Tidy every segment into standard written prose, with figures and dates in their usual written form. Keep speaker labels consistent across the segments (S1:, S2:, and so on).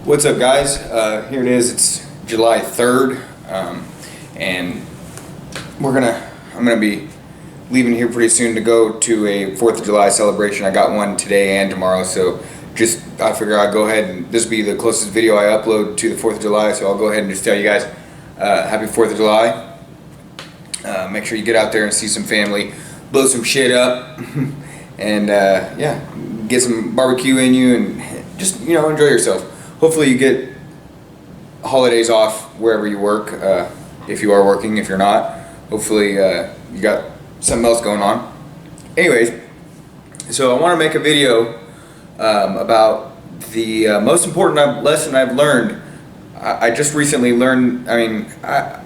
S1: What's up, guys? Here it is. It's July 3rd, and I'm gonna be leaving here pretty soon to go to a 4th of July celebration. I got one today and tomorrow, so I figure I'll go ahead and this will be the closest video I upload to the 4th of July. So I'll go ahead and just tell you guys, happy 4th of July. Make sure you get out there and see some family, blow some shit up, and yeah, get some barbecue in you, and just enjoy yourself. Hopefully you get holidays off wherever you work, if you are working. If you're not, hopefully you got something else going on. Anyways, so I want to make a video about the most important lesson I've learned. I just recently learned, I'm not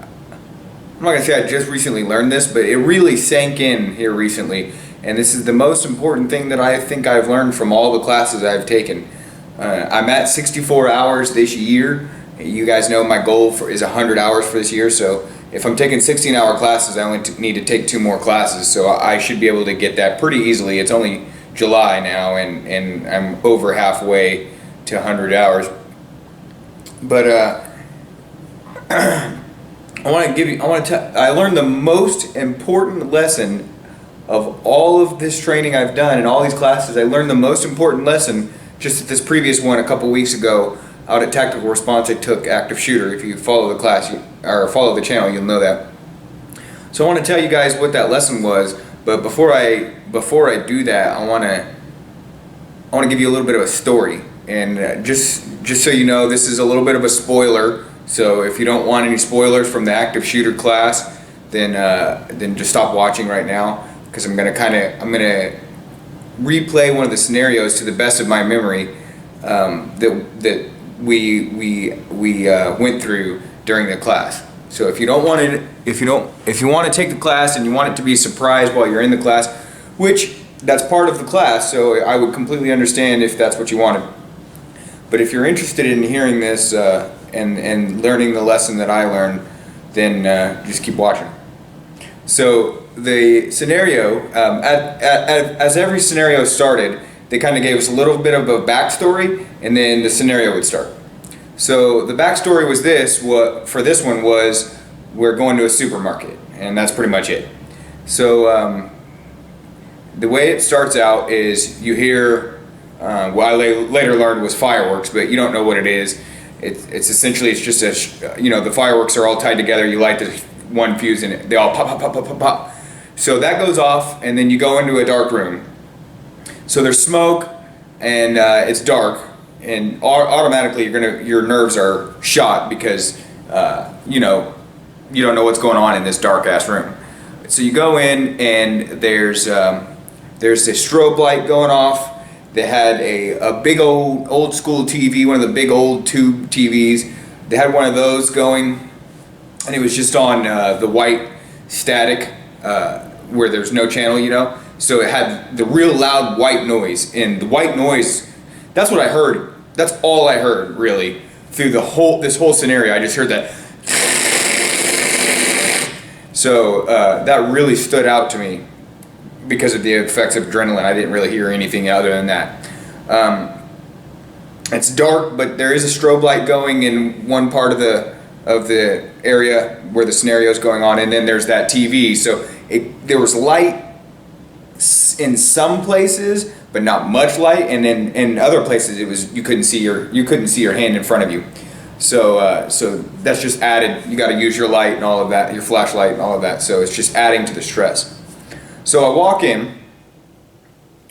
S1: going to say I just recently learned this, but it really sank in here recently. And this is the most important thing that I think I've learned from all the classes I've taken. I'm at 64 hours this year. You guys know my goal is 100 hours for this year. So if I'm taking 16-hour classes, I only need to take 2 more classes. So I should be able to get that pretty easily. It's only July now, and I'm over halfway to 100 hours. But I learned the most important lesson of all of this training I've done and all these classes. I learned the most important lesson just at this previous one a couple weeks ago out at Tactical Response. I took Active Shooter. If you follow the class or follow the channel, you'll know that. So I want to tell you guys what that lesson was. But before I do that, I want to give you a little bit of a story. And just so you know, this is a little bit of a spoiler. So if you don't want any spoilers from the Active Shooter class, then just stop watching right now, because I'm gonna replay one of the scenarios to the best of my memory that we went through during the class. So if you want to take the class and you want it to be a surprise while you're in the class, which that's part of the class, so I would completely understand if that's what you wanted. But if you're interested in hearing this and learning the lesson that I learned, then just keep watching. So the scenario, as every scenario started, they kind of gave us a little bit of a backstory, and then the scenario would start. So the backstory was this. For this one was, we're going to a supermarket, and that's pretty much it. So the way it starts out is you hear, what I later learned was fireworks, but you don't know what it is. It's essentially, it's just the fireworks are all tied together. You light the one fuse and they all pop, pop, pop, pop, pop, pop. So that goes off, and then you go into a dark room. So there's smoke, and it's dark, and automatically your nerves are shot because you don't know what's going on in this dark ass room. So you go in, and there's a strobe light going off. They had a big old school TV, one of the big old tube TVs. They had one of those going, and it was just on the white static where there's no channel, So it had the real loud white noise, and the white noise, that's what I heard. That's all I heard, really, through this whole scenario. I just heard that. So that really stood out to me because of the effects of adrenaline. I didn't really hear anything other than that. It's dark, but there is a strobe light going in one part of the area where the scenario is going on, and then there's that TV. So there was light in some places, but not much light, and then in other places you couldn't see your hand in front of you. So that's just added. You got to use your light and all of that, your flashlight and all of that. So it's just adding to the stress. So I walk in,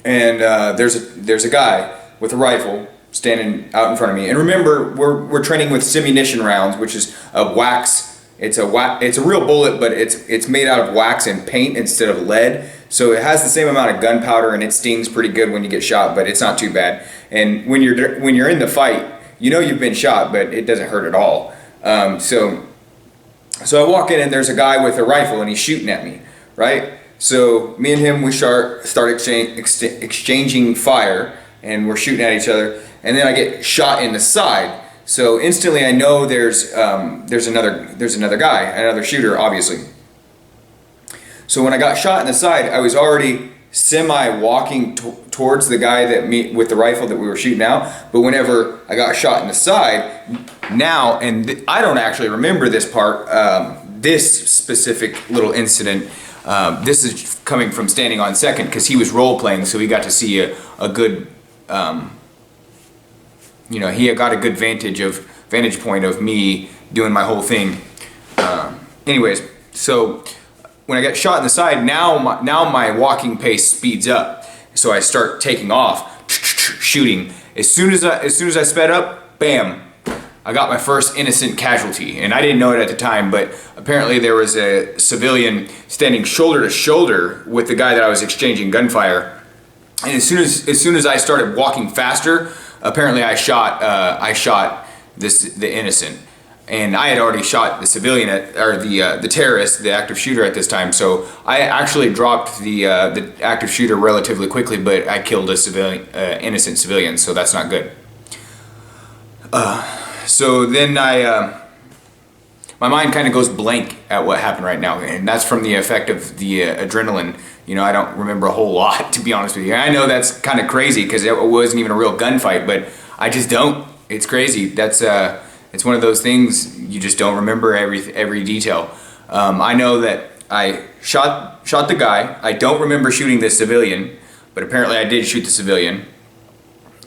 S1: and there's a guy with a rifle standing out in front of me. And remember, we're training with simunition rounds, which is a wax. It's a real bullet, but it's made out of wax and paint instead of lead. So it has the same amount of gunpowder, and it stings pretty good when you get shot, but it's not too bad. And when you're in the fight, you've been shot, but it doesn't hurt at all. So I walk in, and there's a guy with a rifle, and he's shooting at me, right? So me and him, we start exchanging fire, and we're shooting at each other, and then I get shot in the side. So instantly I know there's another guy, another shooter, obviously. So when I got shot in the side, I was already semi walking towards the guy with the rifle that we were shooting out. But whenever I got shot in the side, now, and I don't actually remember this part, this specific little incident. This is coming from standing on second because he was role playing, so he got to see a good, you know, he got a good vantage point of me doing my whole thing. Anyways, so when I get shot in the side, now my walking pace speeds up. So I start taking off, shooting. As soon as I sped up, bam, I got my first innocent casualty. And I didn't know it at the time, but apparently there was a civilian standing shoulder to shoulder with the guy that I was exchanging gunfire. And as soon as I started walking faster, apparently I shot the innocent. And I had already shot the civilian the terrorist, the active shooter at this time. So I actually dropped the active shooter relatively quickly, but I killed a civilian, innocent civilian. So that's not good. So then my mind kind of goes blank at what happened right now, and that's from the effect of the adrenaline. You know, I don't remember a whole lot, to be honest with you. I know that's kind of crazy because it wasn't even a real gunfight, but I just don't. It's crazy. That's it's one of those things you just don't remember every detail. I know that I shot the guy. I don't remember shooting the civilian, but apparently I did shoot the civilian.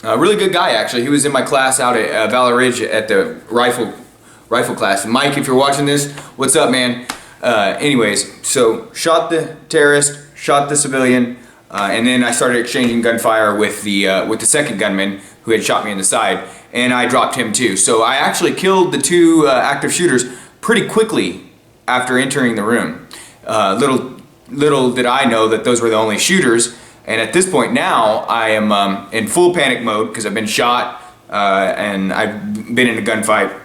S1: A really good guy, actually. He was in my class out at Valor Ridge at the rifle class. Mike, if you're watching this, what's up, man? Anyways, so shot the terrorist, shot the civilian, and then I started exchanging gunfire with the second gunman who had shot me in the side, and I dropped him too. So I actually killed the two active shooters pretty quickly after entering the room. Little did I know that those were the only shooters. And at this point now, I am in full panic mode because I've been shot and I've been in a gunfight.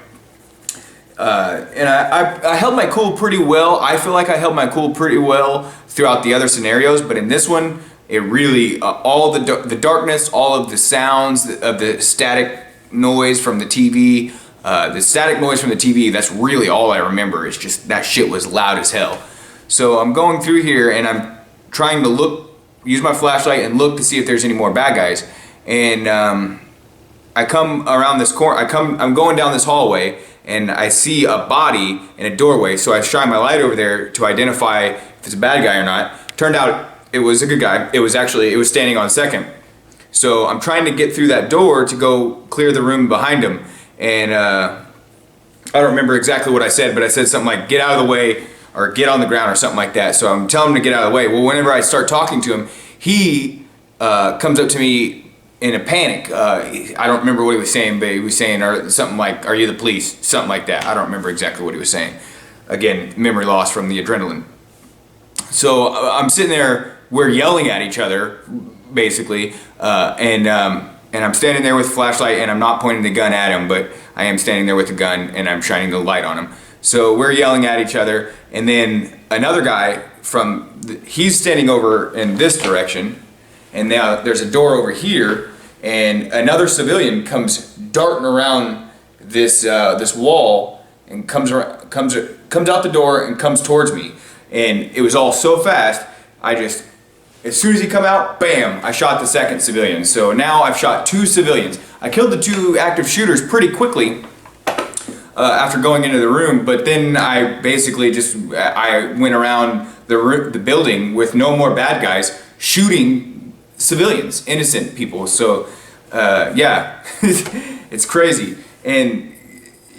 S1: And I held my cool pretty well. I feel like I held my cool pretty well throughout the other scenarios, but in this one, it really, all the darkness, all of the sounds of the static noise from the TV, that's really all I remember. It's just that shit was loud as hell. So I'm going through here and I'm trying to use my flashlight and look to see if there's any more bad guys. And I come around this corner, I'm going down this hallway and I see a body in a doorway. So I shine my light over there to identify if it's a bad guy or not. Turned out it was a good guy. It was standing on second. So I'm trying to get through that door to go clear the room behind him. And I don't remember exactly what I said, but I said something like, get out of the way, or get on the ground or something like that. So I'm telling him to get out of the way. Well, whenever I start talking to him, he comes up to me in a panic. I don't remember what he was saying, but he was saying something like, are you the police? Something like that. I don't remember exactly what he was saying. Again, memory loss from the adrenaline. So I'm sitting there, we're yelling at each other, basically, and I'm standing there with a flashlight and I'm not pointing the gun at him, but I am standing there with the gun and I'm shining the light on him. So we're yelling at each other, and then another guy he's standing over in this direction, and now there's a door over here, and another civilian comes darting around this wall and comes out the door and comes towards me, and it was all so fast. As soon as he come out, bam! I shot the second civilian. So now I've shot two civilians. I killed the two active shooters pretty quickly. After going into the room, but then I basically I went around the building with no more bad guys shooting civilians, innocent people. So yeah, it's crazy. And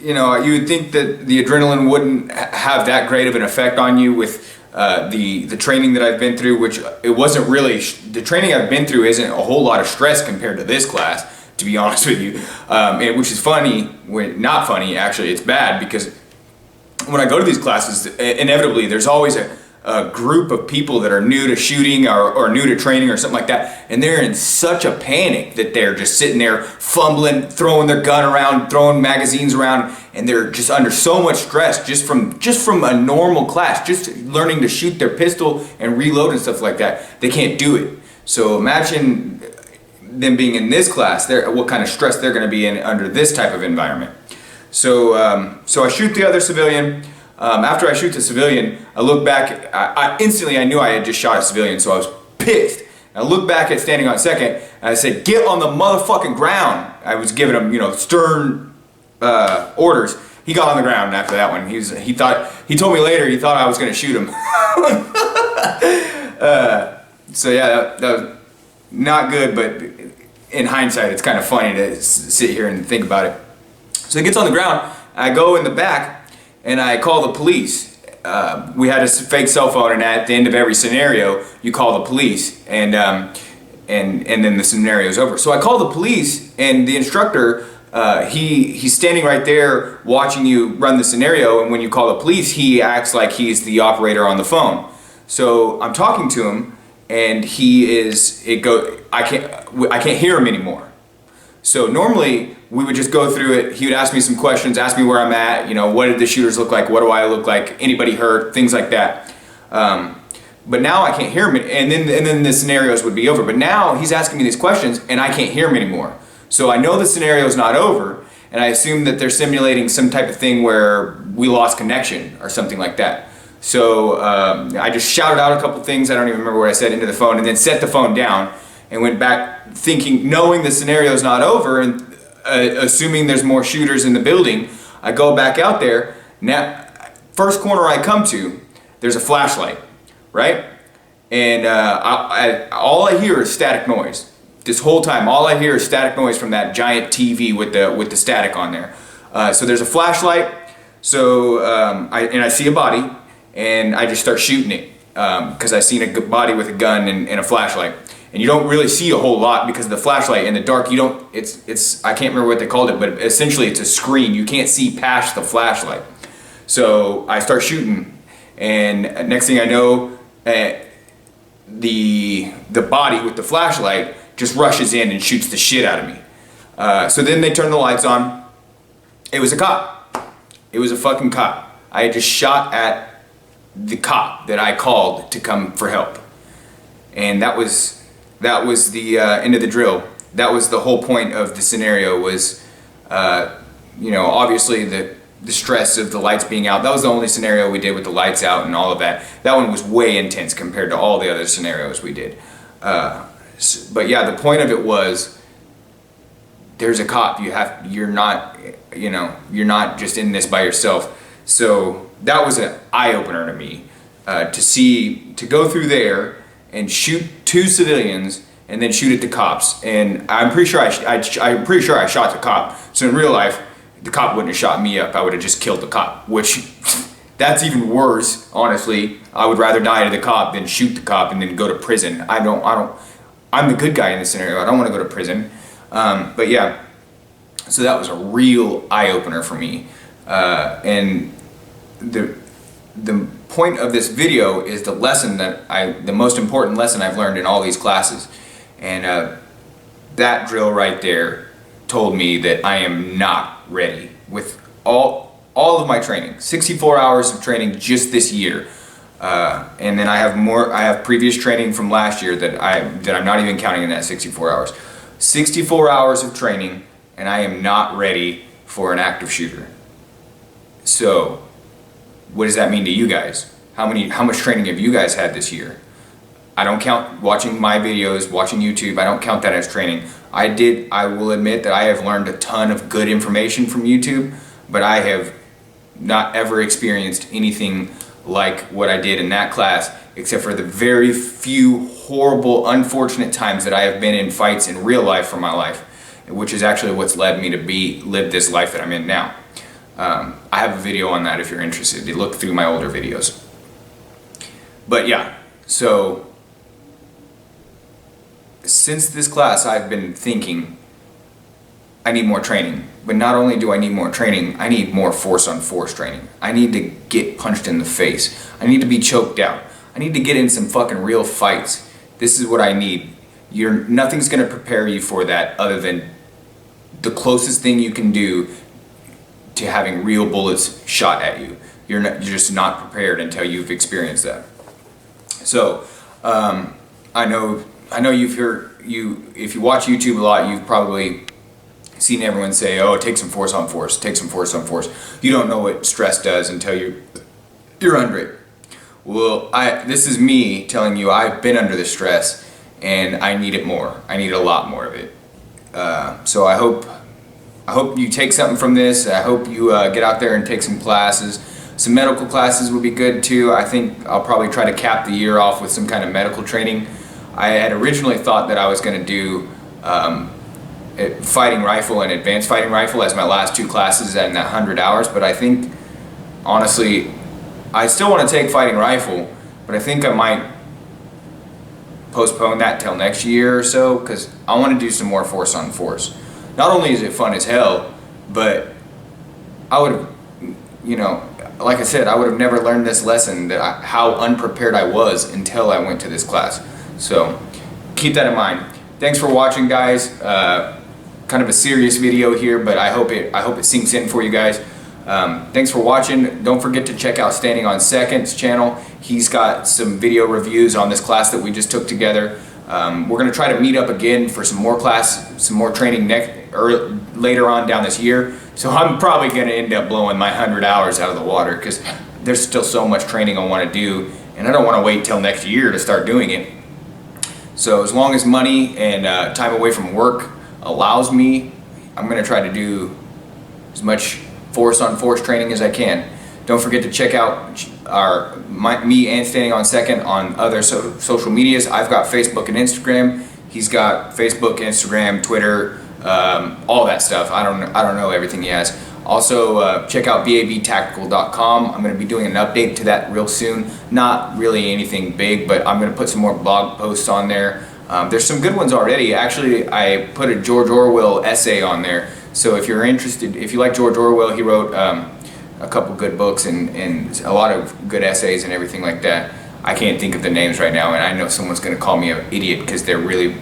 S1: you know, you would think that the adrenaline wouldn't have that great of an effect on you with the training that I've been through, which it wasn't really. The training I've been through isn't a whole lot of stress compared to this class, to be honest with you, which is funny, not funny actually, it's bad, because when I go to these classes, inevitably there's always a group of people that are new to shooting or new to training or something like that, and they're in such a panic that they're just sitting there fumbling, throwing their gun around, throwing magazines around, and they're just under so much stress just from a normal class, just learning to shoot their pistol and reload and stuff like that. They can't do it. So imagine them being in this class, what kind of stress they're going to be in under this type of environment. So I shoot the other civilian. After I shoot the civilian, I look back. Instantly I knew I had just shot a civilian, so I was pissed. And I look back at standing on second, and I said, "Get on the motherfucking ground." I was giving him, you know, stern orders. He got on the ground after that one. He told me later he thought I was gonna shoot him. So yeah, that was not good, but in hindsight, it's kind of funny to sit here and think about it. So he gets on the ground. I go in the back and I call the police. We had a fake cell phone, and at the end of every scenario, you call the police, and then the scenario's over. So I call the police, and the instructor, he's standing right there watching you run the scenario, and when you call the police, he acts like he's the operator on the phone. So I'm talking to him, and I can't hear him anymore. So normally we would just go through it. He would ask me some questions, ask me where I'm at, you know, what did the shooters look like, what do I look like, anybody hurt, things like that. But now I can't hear him, and then the scenarios would be over. But now he's asking me these questions, and I can't hear him anymore. So I know the scenario's not over, and I assume that they're simulating some type of thing where we lost connection or something like that. So I just shouted out a couple things, I don't even remember what I said, into the phone, and then set the phone down and went back thinking, knowing the scenario's not over, and assuming there's more shooters in the building. I go back out there. Now, first corner I come to, there's a flashlight, right? And all I hear is static noise. This whole time, all I hear is static noise from that giant TV with the static on there. So there's a flashlight. So I see a body, and I just start shooting it because I seen a body with a gun and a flashlight. And you don't really see a whole lot because of the flashlight. In the dark, you don't. It's I can't remember what they called it, but essentially it's a screen. You can't see past the flashlight. So I start shooting, and next thing I know, the body with the flashlight just rushes in and shoots the shit out of me. So then they turn the lights on. It was a cop. It was a fucking cop. I had just shot at the cop that I called to come for help, and that was the end of the drill. That was the whole point of the scenario. Was you know, obviously the stress of the lights being out. That was the only scenario we did with the lights out and all of that. That one was way intense compared to all the other scenarios we did. But yeah, the point of it was, there's a cop. You're not just in this by yourself. So that was an eye-opener to me, to go through there and shoot 2 civilians and then shoot at the cops. And I'm pretty sure I shot the cop. So in real life, the cop wouldn't have shot me up. I would have just killed the cop, which that's even worse, honestly. I would rather die to the cop than shoot the cop and then go to prison. I'm the good guy in this scenario. I don't want to go to prison. But yeah, so that was a real eye-opener for me. And the point of this video is the most important lesson I've learned in all these classes. And that drill right there told me that I am not ready with all of my training. 64 hours of training just this year. And then I have previous training from last year that I'm not even counting in that 64 hours. 64 hours of training, and I am not ready for an active shooter. So, what does that mean to you guys? How much training have you guys had this year? I don't count watching my videos, watching YouTube. I don't count that as training. I will admit that I have learned a ton of good information from YouTube, but I have not ever experienced anything like what I did in that class, except for the very few horrible, unfortunate times that I have been in fights in real life for my life, which is actually what's led me to live this life that I'm in now. I have a video on that if you're interested. You look through my older videos. But yeah, so since this class I've been thinking I need more training. But not only do I need more training, I need more force-on-force training. I need to get punched in the face. I need to be choked out. I need to get in some fucking real fights. This is what I need. Nothing's gonna prepare you for that other than the closest thing you can do to having real bullets shot at you. You're just not prepared until you've experienced that. So I know if you watch YouTube a lot, you've probably seen everyone say, "Oh, take some force on force, take some force on force." You don't know what stress does until you're under it. Well, this is me telling you I've been under the stress, and I need it more. I need a lot more of it. So I hope you take something from this. I hope you get out there and take some classes. Some medical classes would be good too. I think I'll probably try to cap the year off with some kind of medical training. I had originally thought that I was going to do fighting rifle and advanced fighting rifle as my last 2 classes in that 100 hours, but I think honestly I still want to take fighting rifle, but I think I might postpone that till next year or so, because I want to do some more force on force. Not only is it fun as hell, but I would have, you know, like I said, I would have never learned this lesson, how unprepared I was until I went to this class. So keep that in mind. Thanks for watching, guys. Kind of a serious video here, but I hope it sinks in for you guys. Thanks for watching. Don't forget to check out Standing on Second's channel. He's got some video reviews on this class that we just took together. We're going to try to meet up again for some more training later on down this year. So I'm probably going to end up blowing my 100 hours out of the water, because there's still so much training I want to do, and I don't want to wait till next year to start doing it. So as long as money and time away from work allows me, I'm going to try to do as much force on force training as I can. Don't forget to check out me and Standing on Second on other social medias. I've got Facebook and Instagram. He's got Facebook, Instagram, Twitter, all that stuff. I don't know everything he has. Also, check out babtactical.com. I'm going to be doing an update to that real soon. Not really anything big, but I'm going to put some more blog posts on there. There's some good ones already. Actually, I put a George Orwell essay on there. So if you're interested, if you like George Orwell, he wrote a couple good books and a lot of good essays and everything like that. I can't think of the names right now, and I know someone's going to call me an idiot because they're really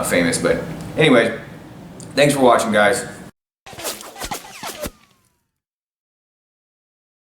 S1: famous. But anyway, thanks for watching, guys.